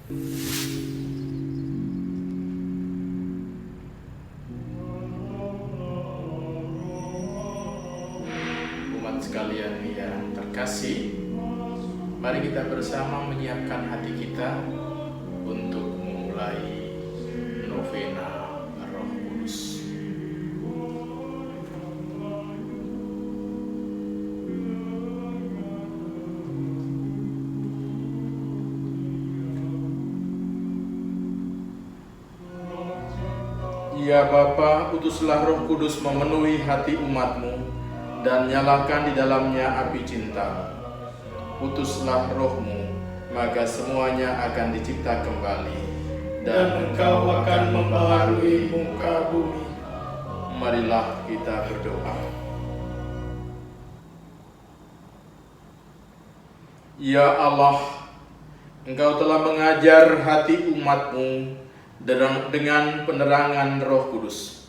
Umat sekalian yang terkasih, mari kita bersama menyiapkan hati kita untuk memulai novena Roh Kudus. Ya Bapa, utuslah Roh Kudus memenuhi hati umat-Mu dan nyalakan di dalamnya api cinta. Utuslah Roh-Mu, maka semuanya akan dicipta kembali, dan Engkau akan membaharui muka bumi. Marilah kita berdoa. Ya Allah, Engkau telah mengajar hati umat-Mu dengan penerangan Roh Kudus.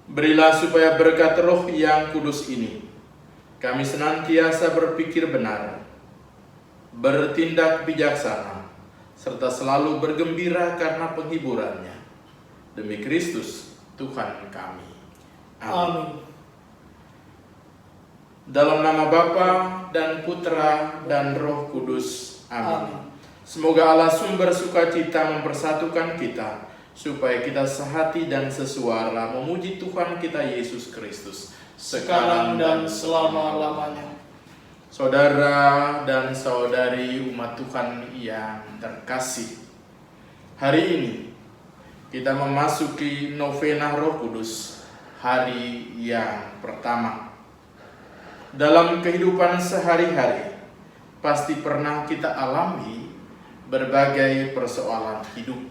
Berilah supaya berkat Roh yang kudus ini, kami senantiasa berpikir benar, bertindak bijaksana, serta selalu bergembira karena penghiburannya. Demi Kristus, Tuhan kami. Amin. Dalam nama Bapa dan Putra dan Roh Kudus. Amin. Semoga Allah sumber sukacita mempersatukan kita, supaya kita sehati dan sesuara memuji Tuhan kita Yesus Kristus, sekarang dan selama-lamanya. Saudara dan saudari umat Tuhan yang terkasih, hari ini kita memasuki novena Roh Kudus, hari yang pertama. Dalam kehidupan sehari-hari, pasti pernah kita alami berbagai persoalan hidup.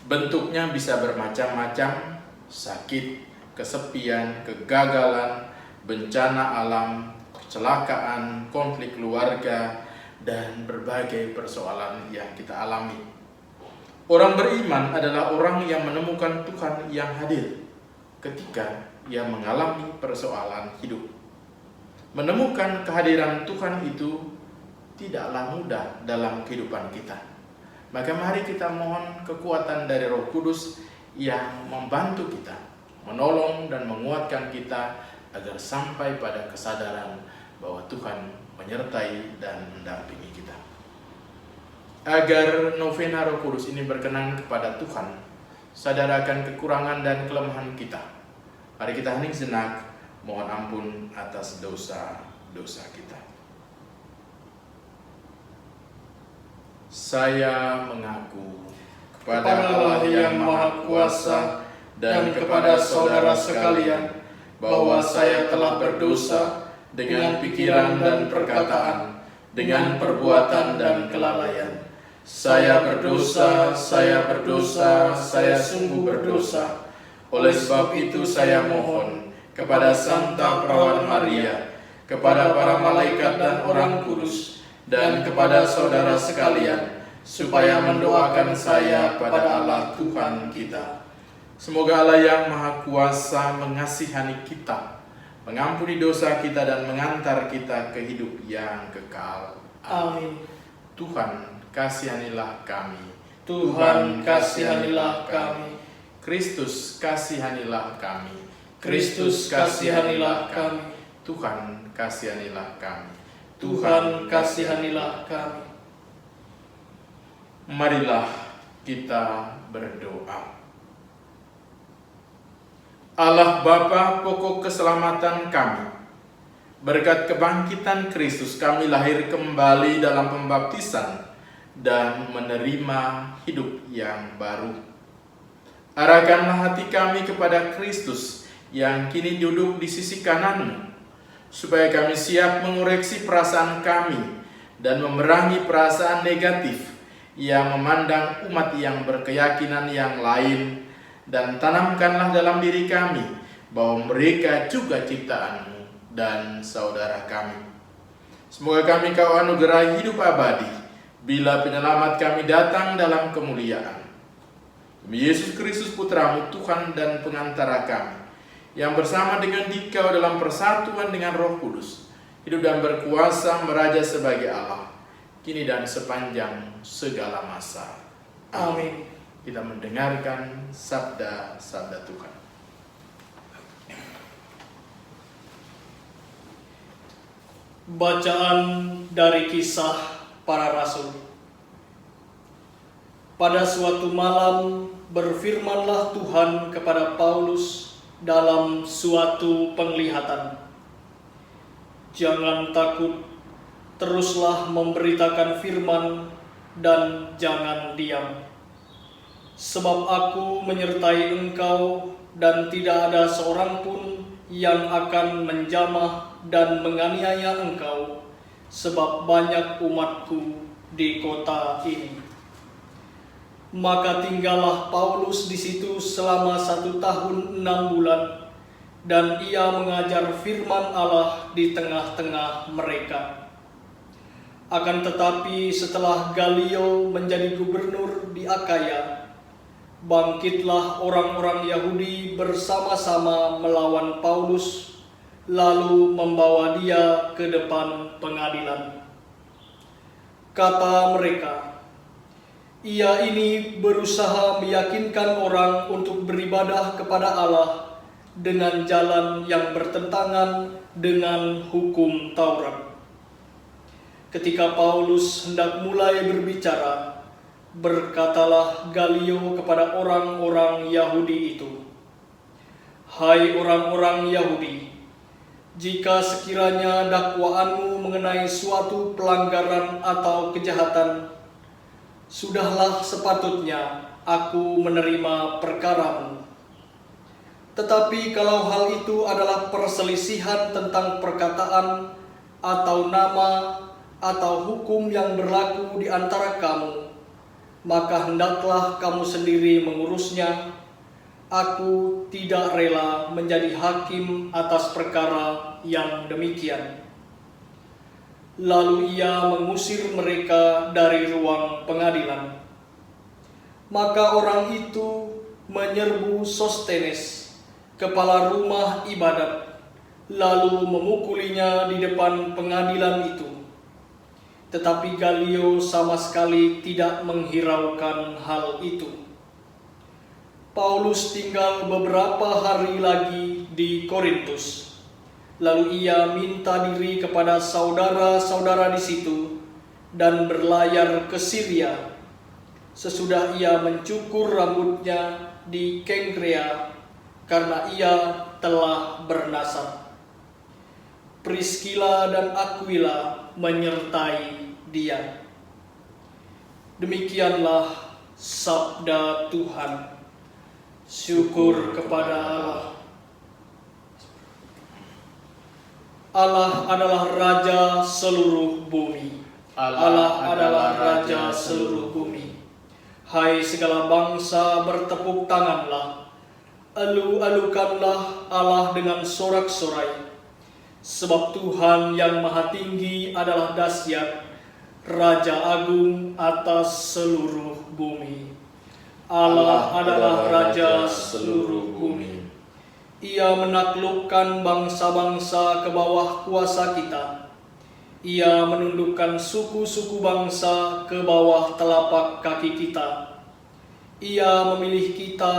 Bentuknya bisa bermacam-macam: sakit, kesepian, kegagalan, bencana alam, kecelakaan, konflik keluarga, dan berbagai persoalan yang kita alami. Orang beriman adalah orang yang menemukan Tuhan yang hadir ketika ia mengalami persoalan hidup. Menemukan kehadiran Tuhan itu tidaklah mudah dalam kehidupan kita. Maka mari kita mohon kekuatan dari Roh Kudus yang membantu kita, menolong dan menguatkan kita agar sampai pada kesadaran bahwa Tuhan menyertai dan mendampingi kita. Agar novena Roh Kudus ini berkenan kepada Tuhan, sadar akan kekurangan dan kelemahan kita. Mari kita hening sejenak, mohon ampun atas dosa-dosa kita. Saya mengaku kepada Allah yang Maha Kuasa dan kepada saudara sekalian bahwa saya telah berdosa dengan pikiran dan perkataan, dengan perbuatan dan kelalaian. Saya berdosa, saya sungguh berdosa. Oleh sebab itu saya mohon kepada Santa Perawan Maria, kepada para malaikat dan orang kudus, dan kepada saudara sekalian, supaya mendoakan saya pada Allah Tuhan kita. Semoga Allah yang Maha Kuasa mengasihani kita, mengampuni dosa kita, dan mengantar kita ke hidup yang kekal. Amin. Tuhan, kasihanilah kami. Tuhan, kasihanilah kami. Kristus, kasihanilah kami. Kristus, kasihanilah kami. Tuhan, kasihanilah kami. Tuhan, kasihanilah kami. Marilah kita berdoa. Allah Bapa, pokok keselamatan kami, berkat kebangkitan Kristus kami lahir kembali dalam pembaptisan dan menerima hidup yang baru. Arahkanlah hati kami kepada Kristus yang kini duduk di sisi kanan-Mu, supaya kami siap mengoreksi perasaan kami dan memerangi perasaan negatif yang memandang umat yang berkeyakinan yang lain, dan tanamkanlah dalam diri kami bahwa mereka juga ciptaan-Mu dan saudara kami. Semoga kami Kau anugerahi hidup abadi bila penyelamat kami datang dalam kemuliaan. Demi Yesus Kristus Putra-Mu, Tuhan dan pengantara kami, yang bersama dengan Dikau dalam persatuan dengan Roh Kudus, hidup dan berkuasa meraja sebagai Allah, kini dan sepanjang segala masa. Amin. Kita mendengarkan sabda-sabda Tuhan. Bacaan dari Kisah Para Rasul. Pada suatu malam berfirmanlah Tuhan kepada Paulus dalam suatu penglihatan. Jangan takut, teruslah memberitakan firman dan jangan diam. Sebab aku menyertai engkau dan tidak ada seorang pun yang akan menjamah dan menganiaya engkau, sebab banyak umatku di kota ini. Maka tinggallah Paulus di situ selama 1 tahun 6 bulan, dan ia mengajar firman Allah di tengah-tengah mereka. Akan tetapi setelah Galio menjadi gubernur di Akaya, bangkitlah orang-orang Yahudi bersama-sama melawan Paulus, lalu membawa dia ke depan pengadilan. Kata mereka, ia ini berusaha meyakinkan orang untuk beribadah kepada Allah dengan jalan yang bertentangan dengan hukum Taurat. Ketika Paulus hendak mulai berbicara, berkatalah Galio kepada orang-orang Yahudi itu, "Hai orang-orang Yahudi, jika sekiranya dakwaanmu mengenai suatu pelanggaran atau kejahatan, sudahlah sepatutnya aku menerima perkaramu. Tetapi kalau hal itu adalah perselisihan tentang perkataan atau nama atau hukum yang berlaku di antara kamu, maka hendaklah kamu sendiri mengurusnya. Aku tidak rela menjadi hakim atas perkara yang demikian." Lalu ia mengusir mereka dari ruang pengadilan. Maka orang itu menyerbu Sostenes, kepala rumah ibadat, lalu memukulinya di depan pengadilan itu. Tetapi Galio sama sekali tidak menghiraukan hal itu. Paulus tinggal beberapa hari lagi di Korintus. Lalu ia minta diri kepada saudara-saudara di situ dan berlayar ke Syria. Sesudah ia mencukur rambutnya di Kengkrea karena ia telah bernasab. Priskila dan Aquila menyertai dia. Demikianlah sabda Tuhan. Syukur kepada Allah. Allah adalah Raja seluruh bumi. Allah adalah Raja seluruh bumi. Hai segala bangsa, bertepuk tanganlah. Alu-alukanlah Allah dengan sorak-sorai. Sebab Tuhan yang Maha Tinggi adalah dahsyat, Raja Agung atas seluruh bumi. Allah adalah Raja seluruh bumi. Ia menaklukkan bangsa-bangsa ke bawah kuasa kita. Ia menundukkan suku-suku bangsa ke bawah telapak kaki kita. Ia memilih kita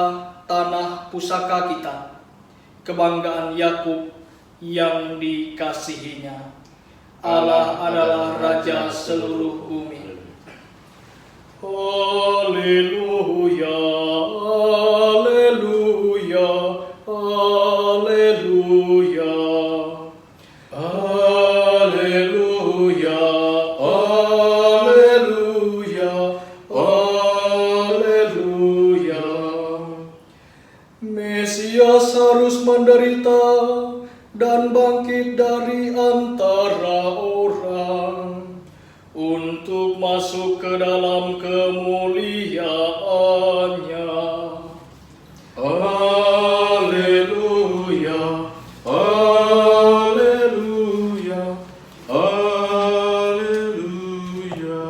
tanah pusaka kita, kebanggaan Yakub yang dikasihinya. Allah adalah Raja seluruh bumi. Haleluya, haleluya, haleluya, haleluya, haleluya, haleluya. Mesias harus menderita dan bangkit dari antara orang untuk masuk ke dalam kemuliaannya. Haleluya, haleluya, haleluya.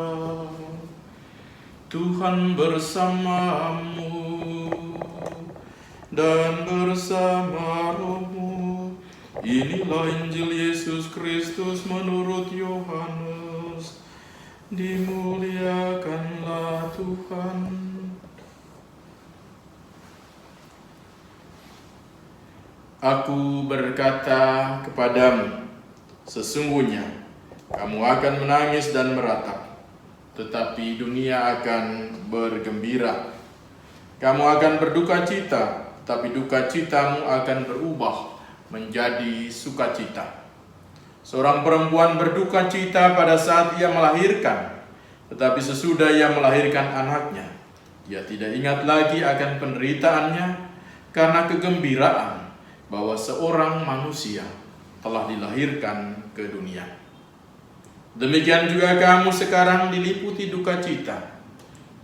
Tuhan bersamamu dan bersama rohmu. Inilah Injil Yesus Kristus menurut Yohanes. Dimuliakanlah Tuhan. Aku berkata kepadamu, sesungguhnya kamu akan menangis dan meratap, tetapi dunia akan bergembira. Kamu akan berduka cita, tapi duka citamu akan berubah menjadi sukacita. Seorang perempuan berduka cita pada saat ia melahirkan, tetapi sesudah ia melahirkan anaknya, ia tidak ingat lagi akan penderitaannya karena kegembiraan bahwa seorang manusia telah dilahirkan ke dunia. Demikian juga kamu sekarang diliputi duka cita,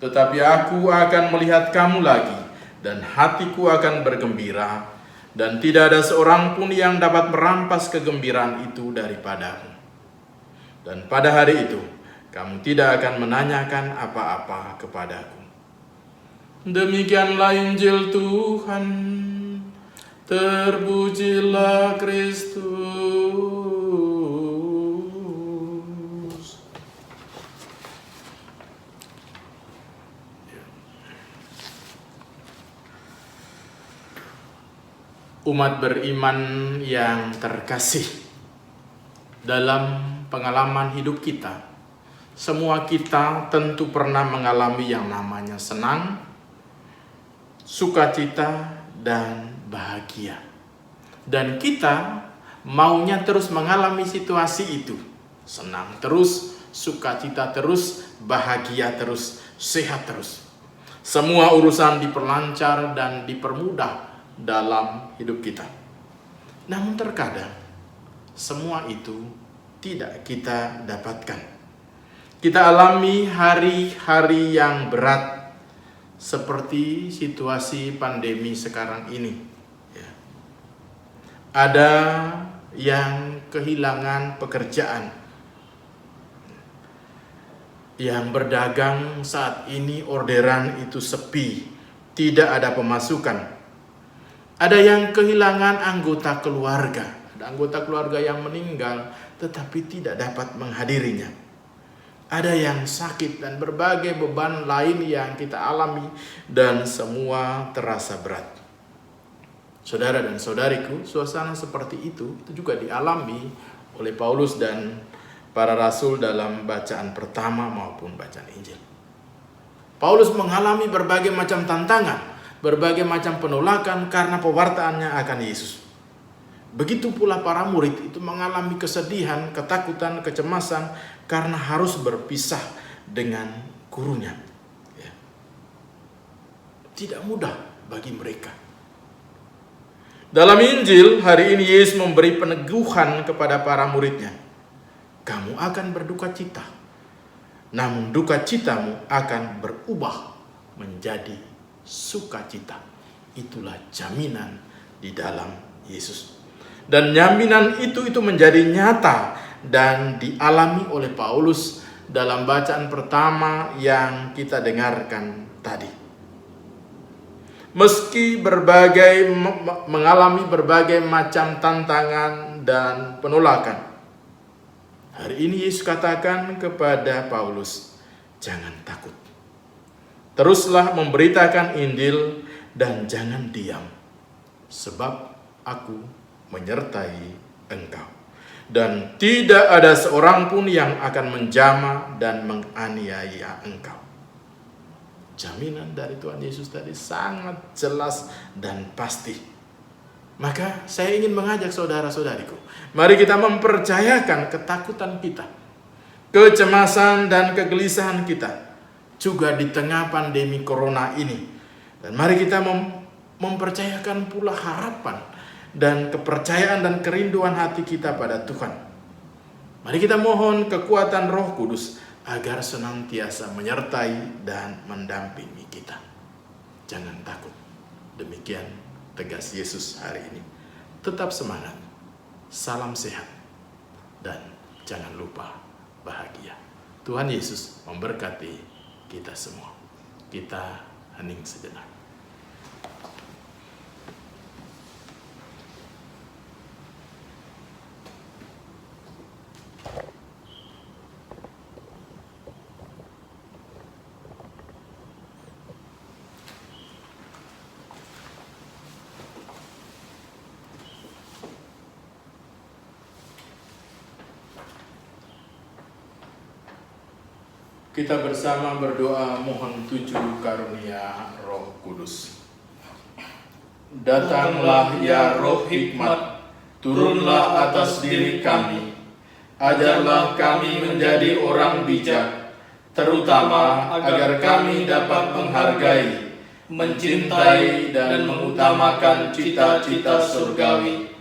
tetapi aku akan melihat kamu lagi dan hatiku akan bergembira, dan tidak ada seorang pun yang dapat merampas kegembiraan itu daripadamu. Dan pada hari itu, kamu tidak akan menanyakan apa-apa kepadaku. Demikianlah Injil Tuhan. Terpujilah Kristus. Umat beriman yang terkasih, dalam pengalaman hidup kita, semua kita tentu pernah mengalami yang namanya senang, sukacita, dan bahagia. Dan kita maunya terus mengalami situasi itu. Senang terus, sukacita terus, bahagia terus, sehat terus. Semua urusan diperlancar dan dipermudah dalam hidup kita. Namun terkadang semua itu tidak kita dapatkan. Kita alami hari-hari yang berat seperti situasi pandemi sekarang ini. Ya. Ada yang kehilangan pekerjaan, yang berdagang saat ini orderan itu sepi, tidak ada pemasukan. Ada yang kehilangan anggota keluarga, ada anggota keluarga yang meninggal tetapi tidak dapat menghadirinya. Ada yang sakit dan berbagai beban lain yang kita alami dan semua terasa berat. Saudara dan saudariku, suasana seperti itu juga dialami oleh Paulus dan para rasul dalam bacaan pertama maupun bacaan Injil. Paulus mengalami berbagai macam tantangan, berbagai macam penolakan karena pewartaannya akan Yesus. Begitu pula para murid itu mengalami kesedihan, ketakutan, kecemasan karena harus berpisah dengan gurunya. Ya. Tidak mudah bagi mereka. Dalam Injil hari ini Yesus memberi peneguhan kepada para muridnya. Kamu akan berduka cita, namun duka citamu akan berubah menjadi sukacita. Itulah jaminan di dalam Yesus. Dan jaminan itu menjadi nyata dan dialami oleh Paulus dalam bacaan pertama yang kita dengarkan tadi. Meski mengalami berbagai macam tantangan dan penolakan, hari ini Yesus katakan kepada Paulus, jangan takut. Teruslah memberitakan Injil dan jangan diam, sebab aku menyertai engkau. Dan tidak ada seorang pun yang akan menjamah dan menganiaya engkau. Jaminan dari Tuhan Yesus tadi sangat jelas dan pasti. Maka saya ingin mengajak saudara-saudariku, mari kita mempercayakan ketakutan kita, kecemasan dan kegelisahan kita, juga di tengah pandemi corona ini. Dan mari kita mempercayakan pula harapan dan kepercayaan dan kerinduan hati kita pada Tuhan. Mari kita mohon kekuatan Roh Kudus agar senantiasa menyertai dan mendampingi kita. Jangan takut. Demikian tegas Yesus hari ini. Tetap semangat. Salam sehat. Dan jangan lupa bahagia. Tuhan Yesus memberkati kita semua. Kita hening sejenak. Kita bersama berdoa mohon 7 karunia Roh Kudus. Datanglah ya Roh Hikmat, turunlah atas diri kami. Ajarlah kami menjadi orang bijak, terutama agar kami dapat menghargai, mencintai, dan mengutamakan cita-cita surgawi.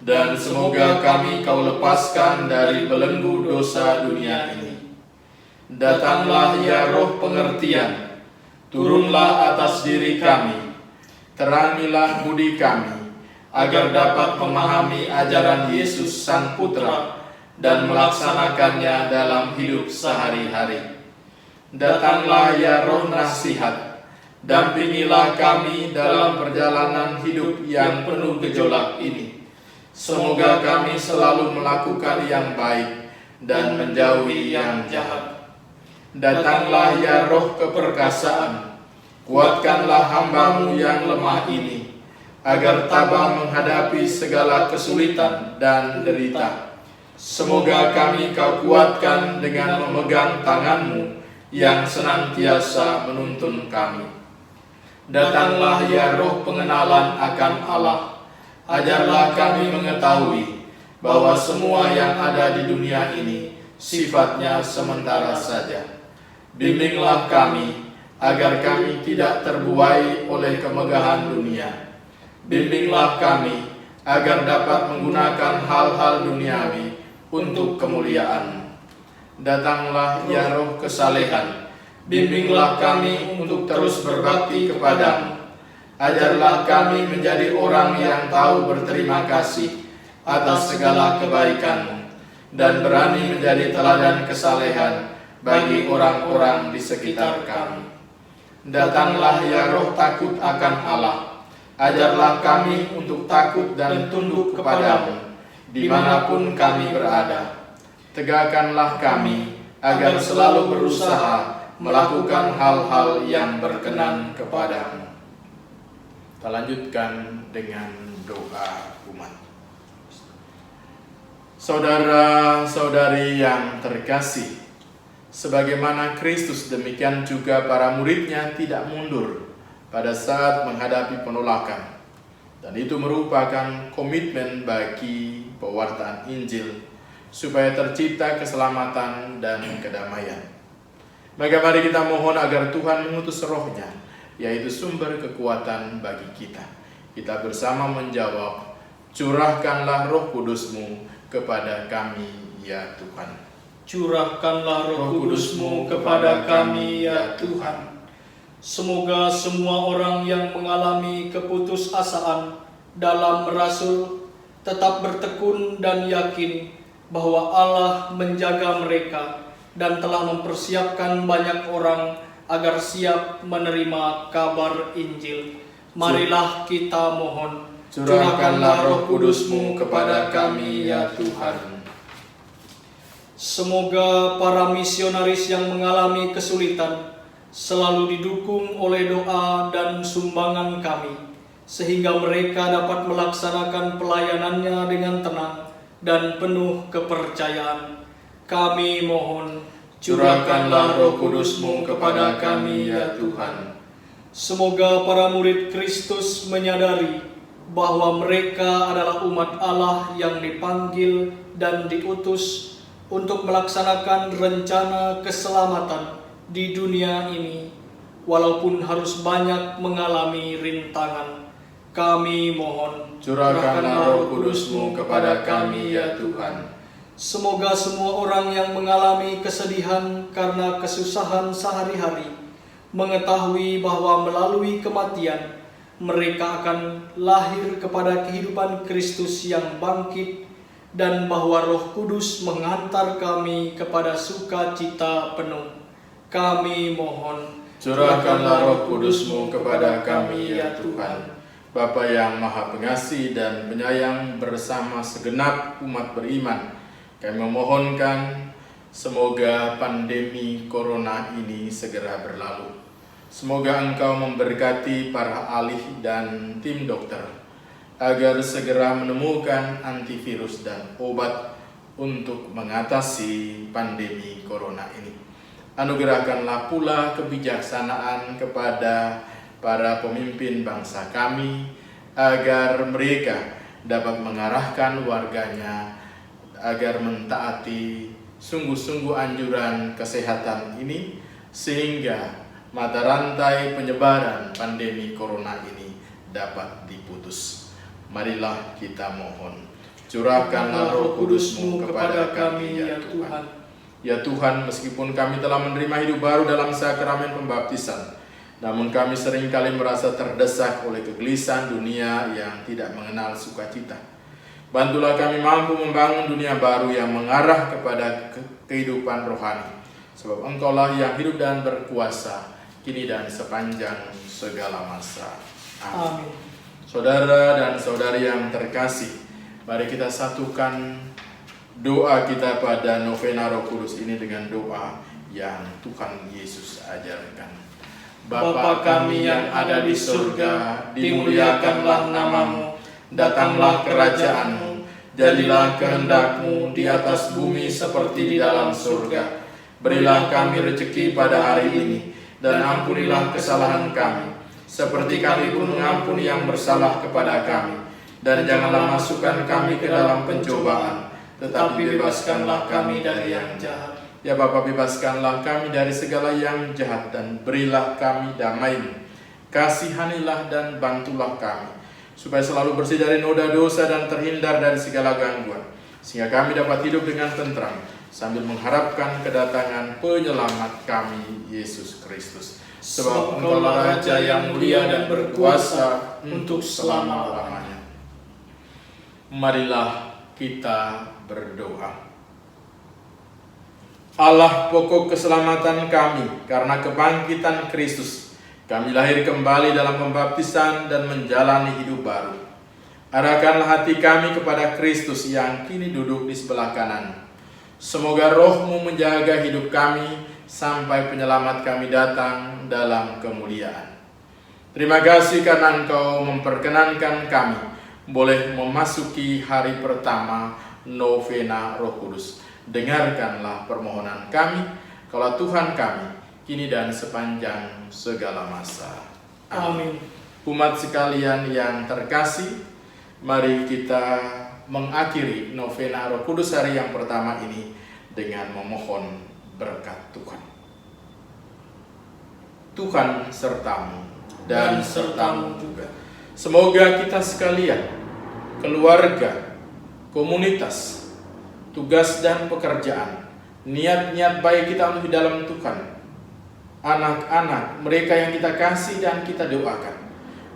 Dan semoga kami Kau lepaskan dari belenggu dosa dunia ini. Datanglah ya Roh pengertian, turunlah atas diri kami, terangilah budi kami, agar dapat memahami ajaran Yesus Sang Putra dan melaksanakannya dalam hidup sehari-hari. Datanglah ya Roh nasihat, dampingilah kami dalam perjalanan hidup yang penuh gejolak ini. Semoga kami selalu melakukan yang baik dan menjauhi yang jahat. Datanglah ya Roh keperkasaan, kuatkanlah hamba-Mu yang lemah ini, agar tabah menghadapi segala kesulitan dan derita. Semoga kami Kau kuatkan dengan memegang tangan-Mu yang senantiasa menuntun kami. Datanglah ya Roh pengenalan akan Allah, ajarlah kami mengetahui bahwa semua yang ada di dunia ini sifatnya sementara saja. Bimbinglah kami, agar kami tidak terbuai oleh kemegahan dunia. Bimbinglah kami, agar dapat menggunakan hal-hal duniawi untuk kemuliaan. Datanglah ya Roh kesalehan, bimbinglah kami untuk terus berbakti kepadamu. Ajarlah kami menjadi orang yang tahu berterima kasih atas segala kebaikan-Mu, dan berani menjadi teladan kesalehan bagi orang-orang di sekitar kami. Datanglah ya Roh takut akan Allah, ajarlah kami untuk takut dan tunduk kepadamu dimanapun kami berada. Tegakkanlah kami agar selalu berusaha melakukan hal-hal yang berkenan kepadamu. Kita lanjutkan dengan doa umat. Saudara-saudari yang terkasih, sebagaimana Kristus demikian juga para murid-Nya tidak mundur pada saat menghadapi penolakan. Dan itu merupakan komitmen bagi pewartaan Injil supaya tercipta keselamatan dan kedamaian. Maka mari kita mohon agar Tuhan mengutus Roh-Nya, yaitu sumber kekuatan bagi kita. Kita bersama menjawab, curahkanlah Roh Kudus-Mu kepada kami ya Tuhan. Curahkanlah Roh Kudus-Mu kepada kami ya Tuhan. Semoga semua orang yang mengalami keputusasaan dalam merasul tetap bertekun dan yakin bahwa Allah menjaga mereka dan telah mempersiapkan banyak orang agar siap menerima kabar Injil. Marilah kita mohon, curahkanlah Roh Kudus-Mu kepada kami ya Tuhan. Semoga para misionaris yang mengalami kesulitan selalu didukung oleh doa dan sumbangan kami, sehingga mereka dapat melaksanakan pelayanannya dengan tenang dan penuh kepercayaan. Kami mohon, curahkanlah Roh Kudus-Mu kepada kami ya Tuhan. Semoga para murid Kristus menyadari bahwa mereka adalah umat Allah yang dipanggil dan diutus untuk melaksanakan rencana keselamatan di dunia ini, walaupun harus banyak mengalami rintangan. Kami mohon, curahkanlah Roh Kudus-Mu kepada kami ya Tuhan. Semoga semua orang yang mengalami kesedihan karena kesusahan sehari-hari mengetahui bahwa melalui kematian mereka akan lahir kepada kehidupan Kristus yang bangkit, dan bahwa Roh Kudus mengantar kami kepada sukacita penuh. Kami mohon, curahkanlah Roh Kudus-Mu kepada kami ya Tuhan. Bapa yang Maha Pengasih dan Penyayang bersama segenap umat beriman, kami memohonkan semoga pandemi Corona ini segera berlalu. Semoga Engkau memberkati para ahli dan tim dokter agar segera menemukan antivirus dan obat untuk mengatasi pandemi Corona ini. Anugerahkanlah pula kebijaksanaan kepada para pemimpin bangsa kami, agar mereka dapat mengarahkan warganya agar mentaati sungguh-sungguh anjuran kesehatan ini, sehingga mata rantai penyebaran pandemi corona ini dapat diputus. Marilah kita mohon, curahkanlah Roh Kudus-Mu kepada kami, ya Tuhan. Ya Tuhan, meskipun kami telah menerima hidup baru dalam sakramen pembaptisan, namun kami seringkali merasa terdesak oleh kegelisahan dunia yang tidak mengenal sukacita. Bantulah kami mampu membangun dunia baru yang mengarah kepada kehidupan rohani, sebab Engkaulah yang hidup dan berkuasa, kini dan sepanjang segala masa. Amin. Saudara dan saudari yang terkasih, mari kita satukan doa kita pada novena Roh Kudus ini dengan doa yang Tuhan Yesus ajarkan. Bapa kami yang ada di surga, dimuliakanlah nama-Mu, datanglah kerajaan-Mu, jadilah kehendak-Mu di atas bumi seperti di dalam surga. Berilah kami rezeki pada hari ini, dan ampunilah kesalahan kami, seperti kami pun mengampuni yang bersalah kepada kami. Dan janganlah masukkan kami ke dalam pencobaan, tetapi bebaskanlah kami dari yang jahat. Ya Bapa, bebaskanlah kami dari segala yang jahat, dan berilah kami damai-Mu. Kasihanilah dan bantulah kami, supaya selalu bersih dari noda dosa dan terhindar dari segala gangguan, sehingga kami dapat hidup dengan tentram, sambil mengharapkan kedatangan penyelamat kami, Yesus Kristus. Sebab Engkaulah Raja yang mulia dan berkuasa untuk selama-lamanya. Marilah kita berdoa. Allah pokok keselamatan kami, karena kebangkitan Kristus, kami lahir kembali dalam pembaptisan dan menjalani hidup baru. Arahkanlah hati kami kepada Kristus yang kini duduk di sebelah kanan. Semoga Roh-Mu menjaga hidup kami sampai penyelamat kami datang dalam kemuliaan. Terima kasih karena Engkau memperkenankan kami boleh memasuki hari pertama novena Roh Kudus. Dengarkanlah permohonan kami, kalau Tuhan kami, kini dan sepanjang segala masa. Amin. Umat sekalian yang terkasih, mari kita mengakhiri novena Roh Kudus hari yang pertama ini dengan memohon berkat Tuhan. Tuhan sertamu dan sertamu juga. Semoga kita sekalian, keluarga, komunitas, tugas dan pekerjaan, niat-niat baik kita untuk di dalam Tuhan, anak-anak, mereka yang kita kasih dan kita doakan,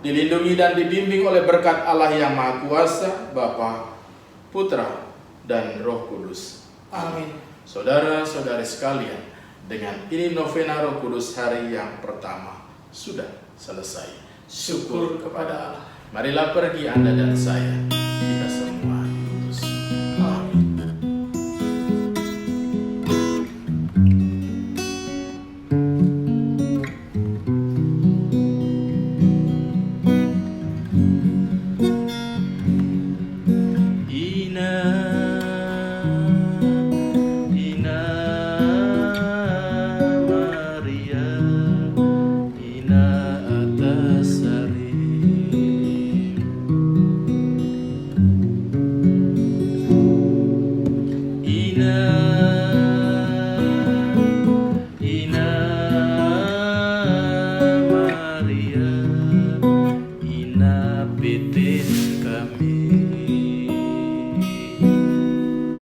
dilindungi dan dibimbing oleh berkat Allah yang Maha Kuasa, Bapa, Putra, dan Roh Kudus. Amin. Saudara-saudari sekalian, dengan ini novena Roh Kudus hari yang pertama sudah selesai. Syukur kepada Allah. Marilah pergi Anda dan saya, kita